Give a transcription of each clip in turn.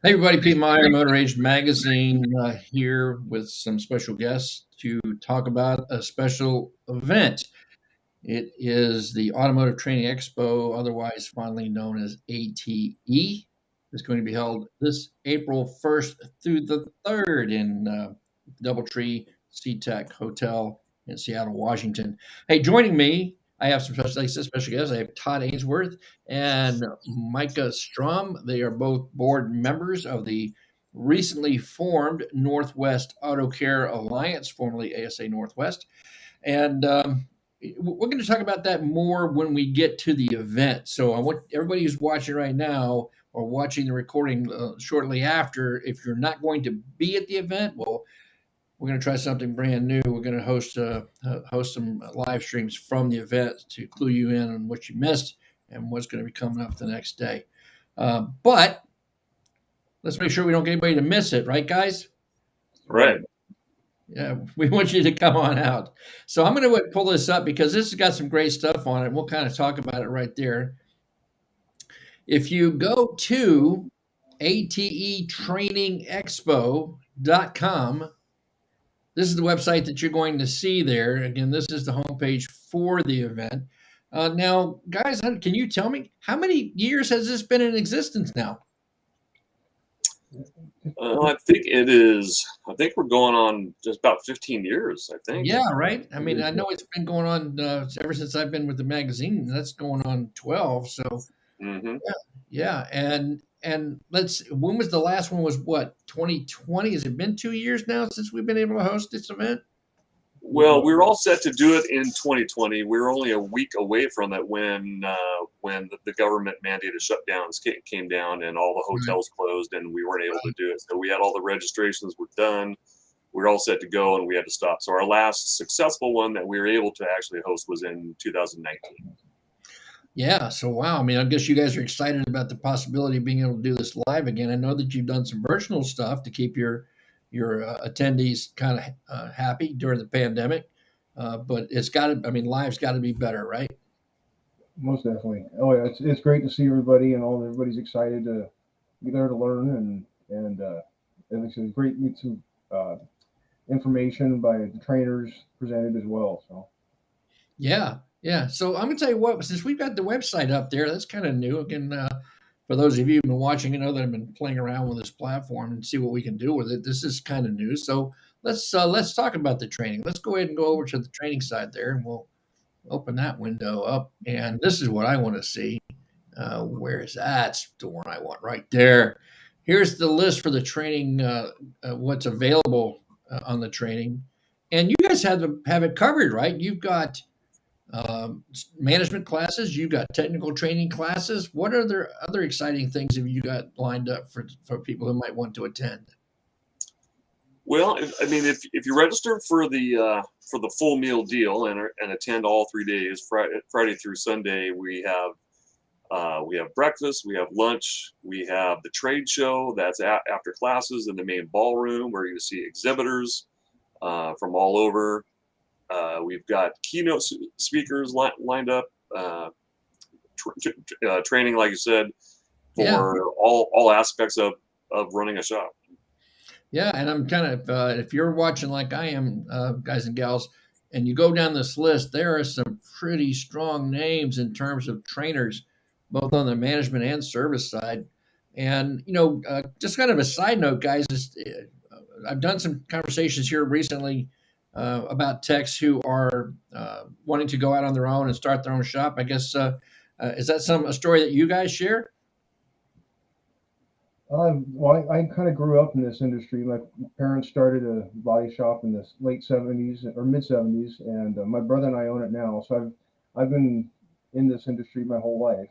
Hey everybody, Pete Meier, Motor Age Magazine, here with some special guests to talk about a special event. It is the Automotive Training Expo, otherwise fondly known as ATE. It's going to be held this April 1st through the 3rd in Doubletree SeaTac Hotel in Seattle, Washington. Hey, joining me, I have some special, like I said, special guests. I have Todd Ainsworth and Micah Strom. They are both board members of the recently formed Northwest Auto Care Alliance, formerly ASA Northwest. And we're going to talk about that more when we get to the event. So I want everybody who's watching right now or watching the recording shortly after, if you're not going to be at the event, well, we're going to try something brand new. We're going to host some live streams from the event to clue you in on what you missed and what's going to be coming up the next day. But let's make sure we don't get anybody to miss it, right, guys? Right. Yeah, we want you to come on out. So I'm going to pull this up because this has got some great stuff on it. We'll kind of talk about it right there. If you go to atetrainingexpo.com, this is the website that you're going to see there. Again, this is the homepage for the event. Now, guys, can you tell me how many years has this been in existence now? I think it is. I think we're going on just about 15 years, I think. Yeah, right. I mean, I know it's been going on ever since I've been with the magazine. That's going on 12. So, yeah. And when was the last one? Was what, 2020? Has it been 2 years now since we've been able to host this event? Well, we were all set to do it in 2020. We were only a week away from it when the government mandated shutdowns came down and all the hotels closed and we weren't able to do it. So we had all the registrations were done. We were all set to go and we had to stop. So our last successful one that we were able to actually host was in 2019. Yeah. So, wow. I mean, I guess you guys are excited about the possibility of being able to do this live again. I know that you've done some virtual stuff to keep your attendees kind of happy during the pandemic, but it's got to. I mean, live's got to be better, right? Most definitely. Oh yeah, it's great to see everybody and everybody's excited to be there to learn and it's great to get some information by the trainers presented as well. So. Yeah. So I'm gonna tell you what. Since we've got the website up there, that's kind of new. Again, for those of you who've been watching, I know that I've been playing around with this platform and see what we can do with it. This is kind of new. So let's talk about the training. Let's go ahead and go over to the training side there, and we'll open that window up. And this is what I want to see. Where is that? That's the one I want right there. Here's the list for the training. What's available on the training, and you guys have it covered, right? You've got management classes, you've got technical training classes. What other exciting things have you got lined up for people who might want to attend? Well, if you register for the full meal deal and attend all 3 days, Friday through Sunday, we have breakfast, we have lunch, we have the trade show that's after classes in the main ballroom where you see exhibitors from all over. We've got keynote speakers lined up, training, like you said, for all aspects of running a shop. Yeah, and I'm kind of, if you're watching like I am, guys and gals, and you go down this list, there are some pretty strong names in terms of trainers, both on the management and service side. And, just kind of a side note, guys, I've done some conversations here recently about techs who are wanting to go out on their own and start their own shop. I guess, is that a story that you guys share? Well, I kind of grew up in this industry. My parents started a body shop in the late 70s or mid 70s, and my brother and I own it now. So I've been in this industry my whole life.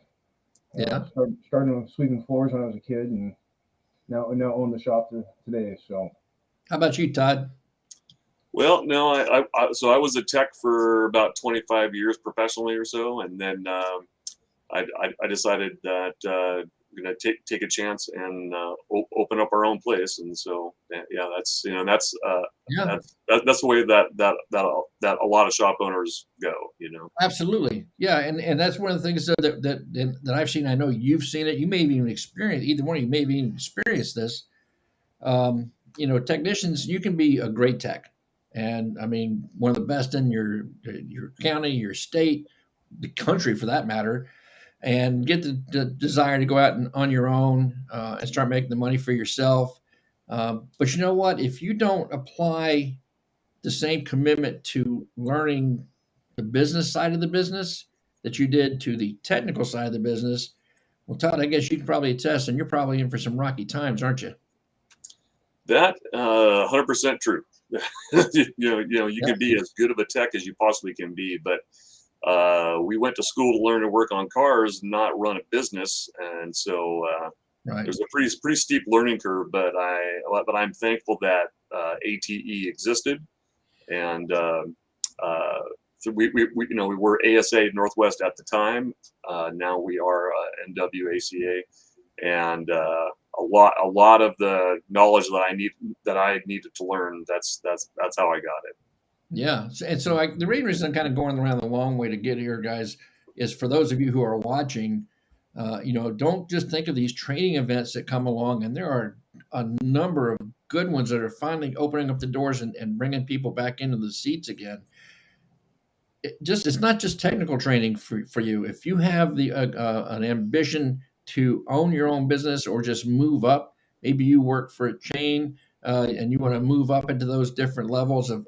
Yeah. Starting with sweeping floors when I was a kid, and now own the shop today. So, how about you, Todd? Well, no, I was a tech for about 25 years professionally or so, and then I decided that going to take a chance and open up our own place. And so, yeah, that's, Yeah, that's the way that a lot of shop owners go, absolutely. Yeah, and that's one of the things that I've seen. I know you've seen it. You may have even experienced, either one of you may have even experienced this. Technicians, you can be a great tech, and I mean one of the best in your county, your state, the country for that matter, and get the desire to go out and on your own and start making the money for yourself. But you know what? If you don't apply the same commitment to learning the business side of the business that you did to the technical side of the business, well, Todd, I guess you can probably attest, and you're probably in for some rocky times, aren't you? That 100% true. You Yeah, can be as good of a tech as you possibly can be, but we went to school to learn to work on cars, not run a business, and so right. there's a pretty steep learning curve. But I'm thankful that ATE existed, and so we were ASA Northwest at the time. Now we are NWACA, and a lot of the knowledge that I needed to learn. That's how I got it. Yeah. And so the main reason I'm kind of going around the long way to get here, guys, is for those of you who are watching, don't just think of these training events that come along, and there are a number of good ones that are finally opening up the doors and bringing people back into the seats again. It's not just technical training for you. If you have an ambition to own your own business or just move up, maybe you work for a chain and you want to move up into those different levels of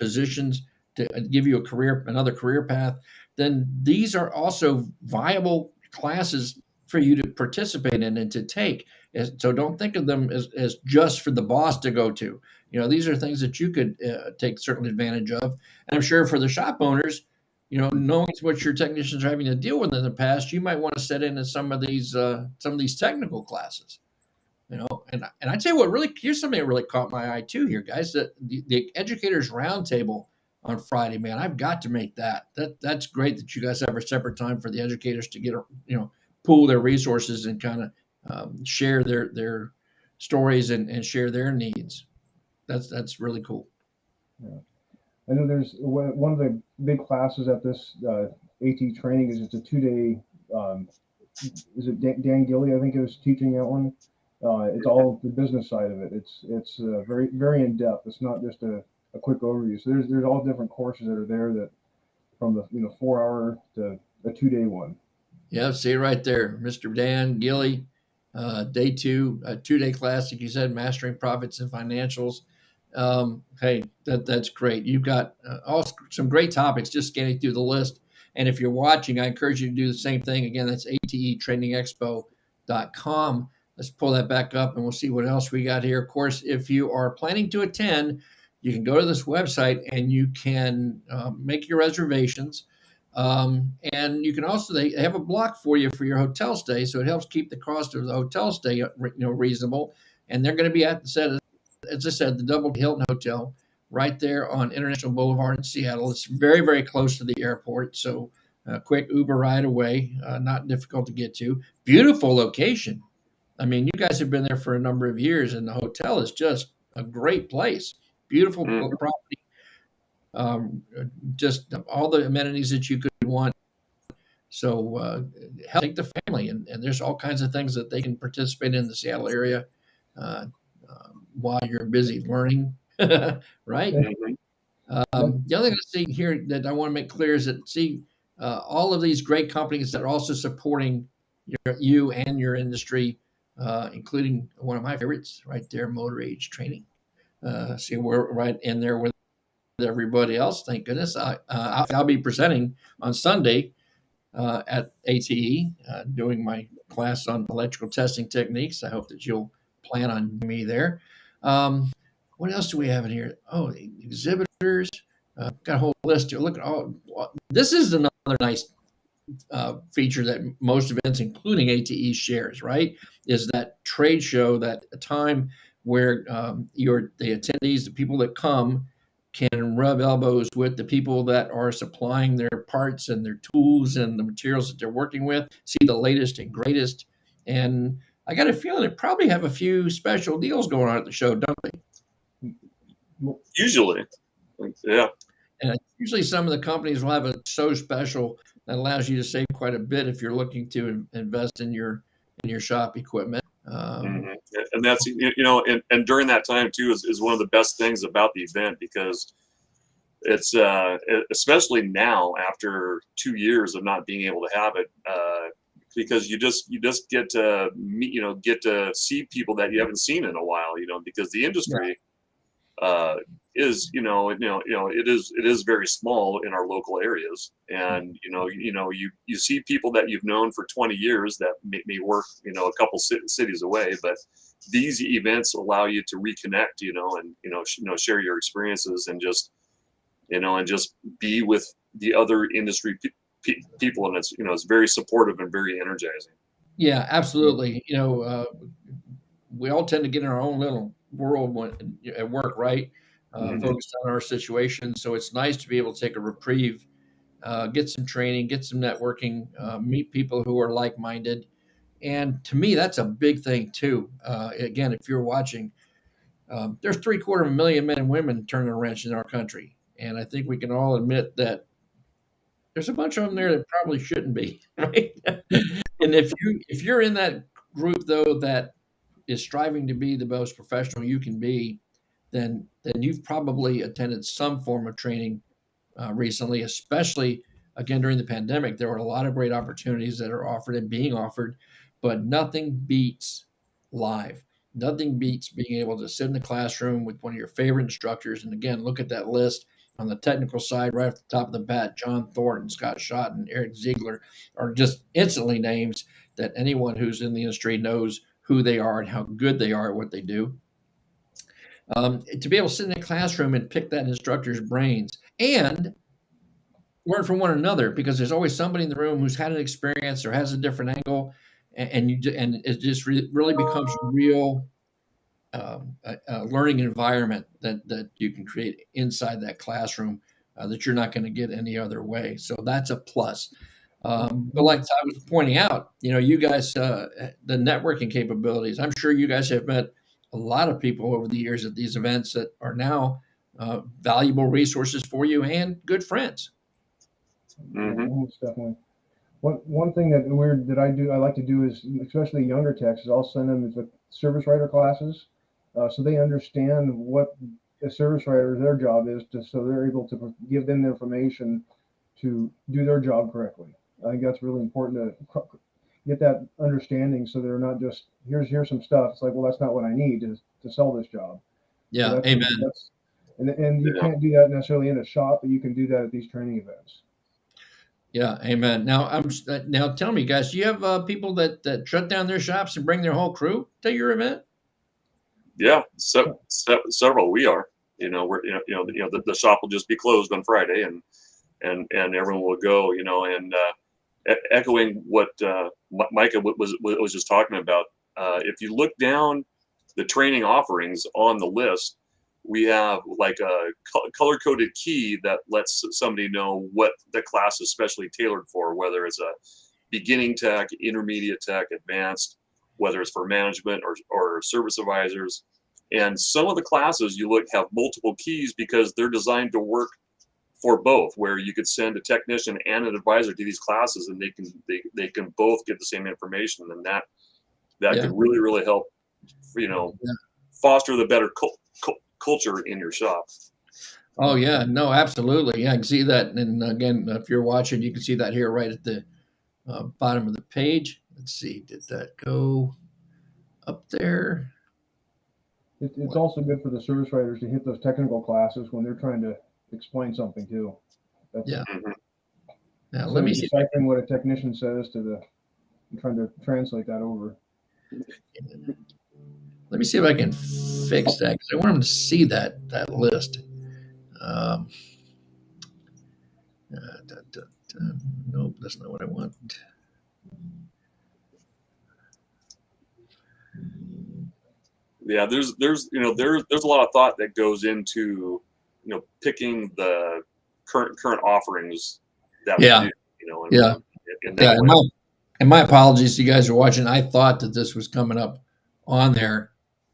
positions to give you another career path, then these are also viable classes for you to participate in and to take. So don't think of them as just for the boss to go to. These are things that you could take certain advantage of. And I'm sure for the shop owners, knowing what your technicians are having to deal with in the past, you might want to set in some of these technical classes. And I'd say here's something that really caught my eye too here, guys. That the educators roundtable on Friday, man, I've got to make that. That's great that you guys have a separate time for the educators to get pool their resources and kind of share their stories and share their needs. That's really cool. Yeah. I know there's one of the big classes at this AT training is it's a 2-day. Is it Dan Gilly? I think it was teaching that one. It's all the business side of it. It's very very in depth. It's not just a quick overview. So there's all different courses that are there that from the 4-hour to a 2-day one. Yeah, see right there, Mr. Dan Gilly, day 2, a 2-day class, like you said, mastering profits and financials. Hey, that's great. You've got some great topics, just scanning through the list. And if you're watching, I encourage you to do the same thing. Again, that's atetrainingexpo.com. Let's pull that back up and we'll see what else we got here. Of course, if you are planning to attend, you can go to this website and you can make your reservations. And you can also, they have a block for you for your hotel stay. So it helps keep the cost of the hotel stay reasonable. And they're going to be at the set, as I said, the Double Hilton Hotel right there on International Boulevard in Seattle. It's very, very close to the airport. So a quick Uber ride away, not difficult to get to. Beautiful location. I mean, you guys have been there for a number of years, and the hotel is just a great place. Beautiful property. Just all the amenities that you could want. So take the family, and there's all kinds of things that they can participate in the Seattle area while you're busy learning, right? The other thing I see here that I want to make clear is that all of these great companies that are also supporting you and your industry, including one of my favorites right there, Motor Age Training. See, we're right in there with everybody else. Thank goodness. I'll be presenting on Sunday at ATE, doing my class on electrical testing techniques. I hope that you'll plan on me there. What else do we have in here? Oh, the exhibitors. Got a whole list here. Look at all. This is another nice feature that most events, including ATE, shares. Right, is that trade show, that time where the attendees, the people that come, can rub elbows with the people that are supplying their parts and their tools and the materials that they're working with, see the latest and greatest And I got a feeling they probably have a few special deals going on at the show, don't they? Usually, yeah. And usually some of the companies will have a so special that allows you to save quite a bit if you're looking to invest in your shop equipment. Mhm. And that's, and during that time too is one of the best things about the event, because it's especially now after 2 years of not being able to have it, because you just get to meet, get to see people that you haven't seen in a while, because the industry is, it is very small in our local areas, and you see people that you've known for 20 years that may work, a couple cities away, but these events allow you to reconnect, and share your experiences, and just be with the other industry people, and it's very supportive and very energizing. Yeah, absolutely. We all tend to get in our own little world at work, right? Mhm. Focused on our situation. So it's nice to be able to take a reprieve, get some training, get some networking, meet people who are like-minded. And to me, that's a big thing too. Again, if you're watching, there's 750,000 men and women turning a wrench in our country. And I think we can all admit that there's a bunch of them there that probably shouldn't be, right? And if you're in that group though that is striving to be the most professional you can be, then you've probably attended some form of training recently, especially again during the pandemic. There were a lot of great opportunities that are offered and being offered, but nothing beats live. Nothing beats being able to sit in the classroom with one of your favorite instructors. And again, look at that list on the technical side right off the top of the bat. John Thornton, Scott Schotten, Eric Ziegler are just instantly names that anyone who's in the industry knows who they are and how good they are at what they do. To be able to sit in a classroom and pick that instructor's brains and learn from one another, because there's always somebody in the room who's had an experience or has a different angle, and it just really becomes a real a learning environment that you can create inside that classroom that you're not going to get any other way. So that's a plus. But like Todd was pointing out, you guys, the networking capabilities. I'm sure you guys have met a lot of people over the years at these events that are now valuable resources for you and good friends. Mhm. Most definitely. One thing I like to do is, especially younger techs, is I'll send them to service writer classes, so they understand what a service writer, their job is, so they're able to give them the information to do their job correctly. I think that's really important to get that understanding, so they're not just here's some stuff. It's like, well, that's not what I need to sell this job. So Yeah, amen. And you Yeah. can't do that necessarily in a shop, but you can do that at these training events. Yeah, amen. Now tell me, guys, do you have people that shut down their shops and bring their whole crew to your event? Yeah, several. We are, we're, the shop will just be closed on Friday, and everyone will go, and echoing what Micah was just talking about. If you look down the training offerings on the list, we have like a color coded key that lets somebody know what the class is specially tailored for, whether it's a beginning tech, intermediate tech, advanced, whether it's for management or service advisors. And some of the classes you look have multiple keys because they're designed to work for both, where you could send a technician and an advisor to these classes, and they can both get the same information, and that Yeah. could really help, foster the better culture in your shop. Oh yeah, no, absolutely. Yeah, I can see that. And again, if you're watching, you can see that here right at the bottom of the page. Let's see, did that go up there? It's also good for the service writers to hit those technical classes when they're trying to explain something too. That's, Yeah. Mhm. Now let me see. Deciphering what a technician says and trying to translate that over. Let me see if I can fix that, because I want them to see that list. Um, nope, that's not what I want. Yeah, there's a lot of thought that goes into picking the current offerings that Yeah. we do, Yeah. in Yeah, that way. And my apologies to you guys who are watching. I thought that this was coming up on there,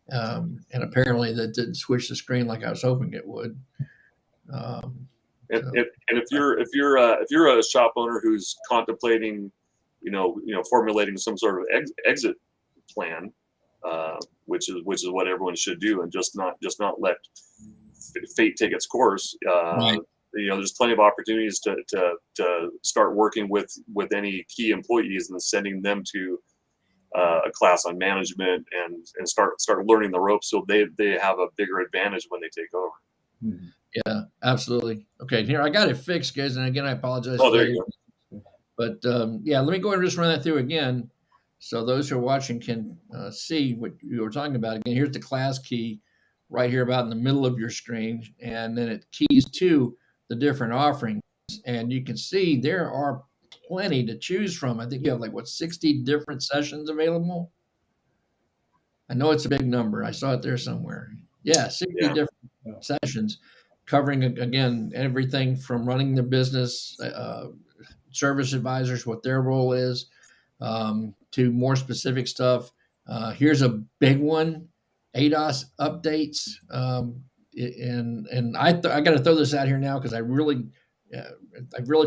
and apparently that didn't switch the screen like I was hoping it would. And, So, and if you're a shop owner who's contemplating, formulating some sort of exit plan, which is what everyone should do, and just not let fate take its course. right. There's plenty of opportunities to start working with any key employees and sending them to a class on management and start learning the ropes, so they have a bigger advantage when they take over. Mm-hmm. Yeah, absolutely. Okay, here I got it fixed, guys. And again, I apologize. Oh, there you go. But yeah, let me go ahead and just run that through again, so those who are watching can see what you were talking about. Again, here's the class key right here, about in the middle of your screen, and then it keys to the different offerings, and you can see there are plenty to choose from. I think you have 60 different sessions available. I know it's a big number. I saw it there somewhere. Yeah, 60 different sessions covering, again, everything from running the business, service advisors, what their role is, to more specific stuff. Here's a big one, ADAS updates. And I got to throw this out here now because I really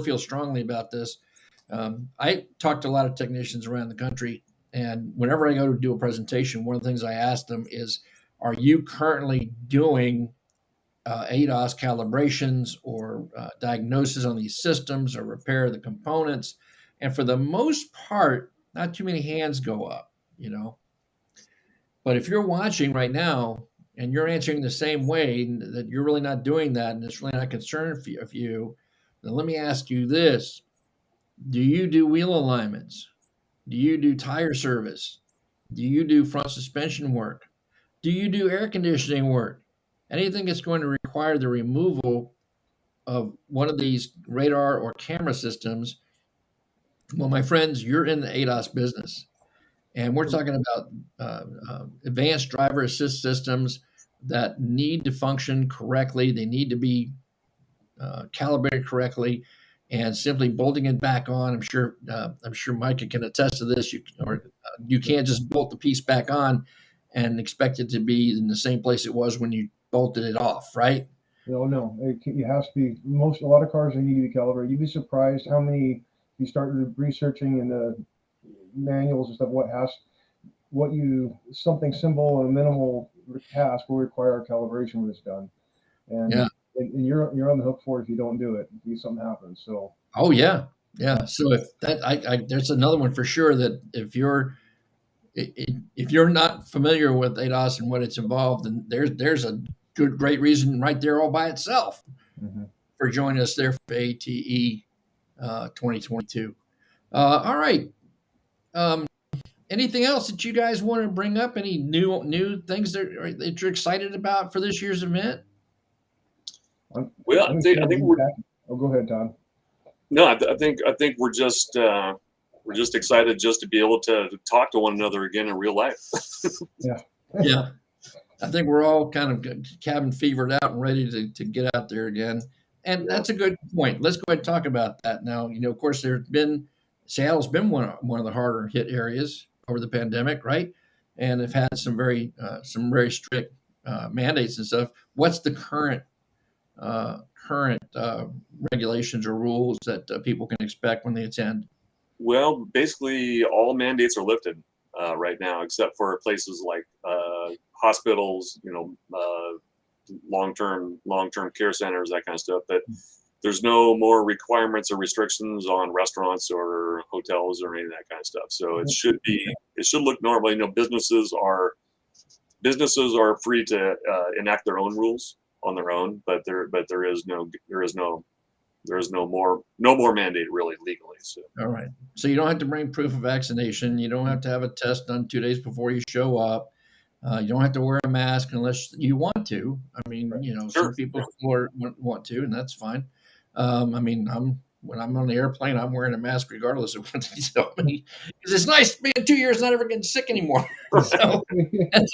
feel strongly about this. I talk to a lot of technicians around the country, and whenever I go to do a presentation, one of the things I ask them is, are you currently doing ADAS calibrations or diagnosis on these systems or repair the components? And for the most part, not too many hands go up, But if you're watching right now and you're answering the same way, that you're really not doing that and it's really not a concern of you, then let me ask you this. Do you do wheel alignments? Do you do tire service? Do you do front suspension work? Do you do air conditioning work? Anything that's going to require the removal of one of these radar or camera systems, well, my friends, you're in the ADAS business. And we're talking about advanced driver assist systems that need to function correctly. They need to be calibrated correctly, and simply bolting it back on. I'm sure Micah can attest to this. You can't just bolt the piece back on and expect it to be in the same place it was when you bolted it off, right? No, it has to be. A lot of cars, they need to be calibrated. You'd be surprised how many, you start researching in the manuals and stuff, something simple and a minimal task will require calibration when it's done. And yeah. And you're on the hook for it if you don't do it, if something happens. So. Oh yeah. So if that, there's another one for sure, that if you're not familiar with ADAS and what it's involved, then there's a great reason right there all by itself for joining us there for ATE 2022. All right. Anything else that you guys want to bring up? Any new things that you're excited about for this year's event? Well, I think we're. Oh, go ahead, Todd. No, I think we're just excited just to be able to talk to one another again in real life. Yeah. I think we're all kind of cabin fevered out and ready to get out there again. And that's a good point. Let's go ahead and talk about that now. Of course, Seattle's been one of the harder hit areas over the pandemic, right? And have had some very strict mandates and stuff. What's the current regulations or rules that people can expect when they attend? Well, basically all mandates are lifted right now, except for places like hospitals, long-term care centers, that kind of stuff. But there's no more requirements or restrictions on restaurants or hotels or any of that kind of stuff. So it should look normal. Businesses are free to enact their own rules on their own, but there is no more mandate really legally. So. All right. So you don't have to bring proof of vaccination. You don't have to have a test done 2 days before you show up. You don't have to wear a mask unless you want to. I mean, Sure. Some people want to, and that's fine. When I'm on the airplane, I'm wearing a mask regardless of what they tell me, because it's nice being 2 years not ever getting sick anymore. So that's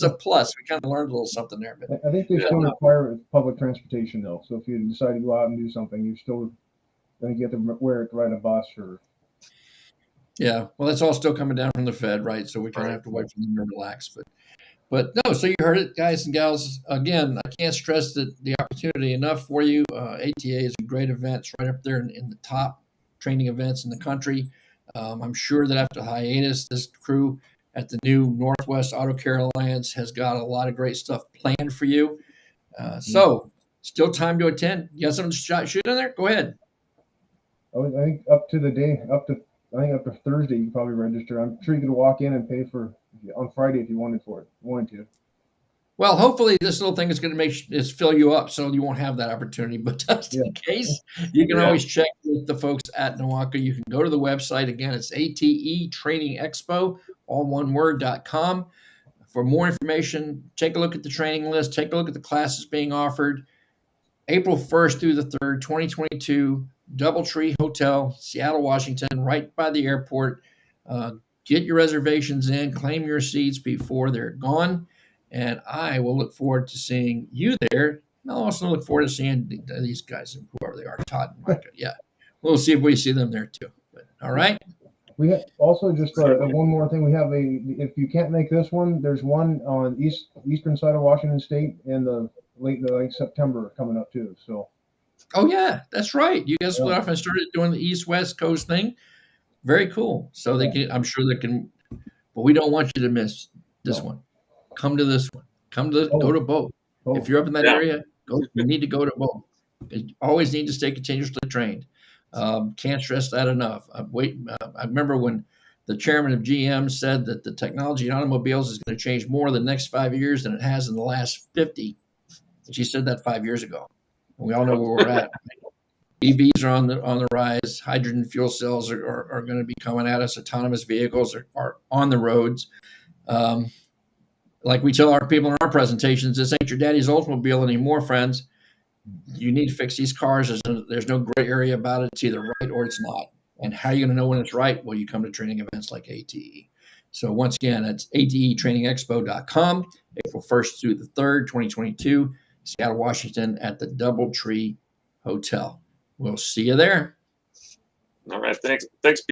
a plus. We kind of learned a little something there. But I think they still require public transportation though. So if you decide to go out and do something, you're still going to get to wear it to ride a bus or. Yeah, well, that's all still coming down from the Fed, right? So we kind of Right. have to wait for them to relax. But no, so you heard it, guys and gals. Again, I can't stress the opportunity enough for you. ATA is a great event. It's right up there in the top training events in the country. I'm sure that after hiatus, this crew at the new Northwest Auto Care Alliance has got a lot of great stuff planned for you. So still time to attend. You got something to shoot in there? Go ahead. I think up to the day, I think up to Thursday, you can probably register. I'm sure you could walk in and pay for on Friday if you wanted to. Well, hopefully this little thing is going to fill you up, so you won't have that opportunity. But just in case, you can always check with the folks at NWACA. You can go to the website again. It's ATE Training Expo, all one word.com. For more information, take a look at the training list. Take a look at the classes being offered. April 1st through the 3rd, 2022, Doubletree Hotel, Seattle, Washington, right by the airport. Get your reservations in, claim your seats before they're gone. And I will look forward to seeing you there. I'll also look forward to seeing these guys, whoever they are, Todd and Micah. Yeah, we'll see if we see them there too. But, all right. We also just one more thing. We have if you can't make this one, there's one on eastern side of Washington State in the late September coming up too. So. Oh yeah, that's right. You guys split off and started doing the East-West Coast thing. Very cool. So they can, I'm sure they can, but we don't want you to miss this one. Come to this one. Go to both. If you're up in that area, you need to go to both. You always need to stay continuously trained. Can't stress that enough. I remember when the chairman of GM said that the technology in automobiles is going to change more the next 5 years than it has in the last 50. And she said that 5 years ago. And we all know where we're at. EVs are on the rise. Hydrogen fuel cells are going to be coming at us. Autonomous vehicles are on the roads. Like we tell our people in our presentations, this ain't your daddy's Oldsmobile anymore, friends. You need to fix these cars. There's no gray area about it. It's either right or it's not. And how are you going to know when it's right? Well, you come to training events like ATE. So once again, it's atetrainingexpo.com, April 1st through the 3rd, 2022, Seattle, Washington at the Doubletree Hotel. We'll see you there. All right. Thanks.